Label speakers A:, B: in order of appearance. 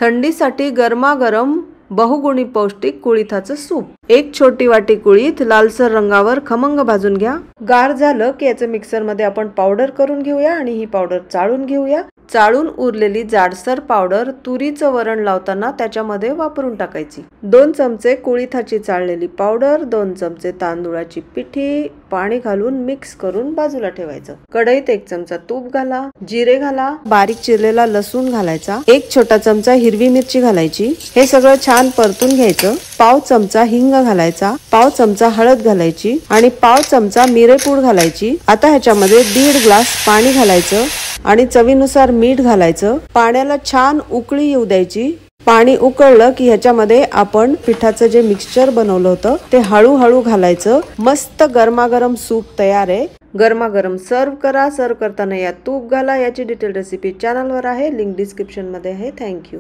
A: थंडीसाठी गरमागरम बहुगुणी पौष्टिक कुळिथाचं सूप। एक छोटी वाटी कुळीथ लालसर रंगावर खमंग भाजून घ्या। गार झालं की याचं मिक्सर मध्ये आपण पावडर करून घेऊया आणि ही पावडर चाळून घेऊया। चाळून उरलेली जाडसर पावडर तुरीचं वरण लावताना त्याच्यामध्ये वापरून टाकायची। 2 चमचे कुळिथाची चाळलेली पावडर, 2 चमचे तांदूळाची पिठी पाणी घालून मिक्स करून बाजूला ठेवायचं। कढईत 1 चमचा तूप घाला, जिरे घाला, बारीक चिरलेला लसूण घालायचा, 1 छोटा चमचा हिरवी मिरची घालायची। हे सगळं छान परतून घ्यायचं। पाव चमचा हिंग घालायचा, पाव चमचा हळद घालायची आणि पाव चमचा मिरेपूड घालायची। आता ह्याच्यामध्ये 1.5 ग्लास पाणी घालायचं आणि चवीनुसार मीठ घालायचं। पाण्याला छान उकळी येऊ द्यायची। पाणी उकळलं की ह्याच्यामध्ये आपण पिठाचं जे मिक्सचर बनवलं होतं ते हळूहळू घालायचं। मस्त गरमागरम सूप तयार आहे। गरमागरम सर्व करा। सर्व करताना यात तूप घाला। याची डिटेल रेसिपी चॅनलवर आहे, लिंक डिस्क्रिप्शन मध्ये आहे। थँक्यू।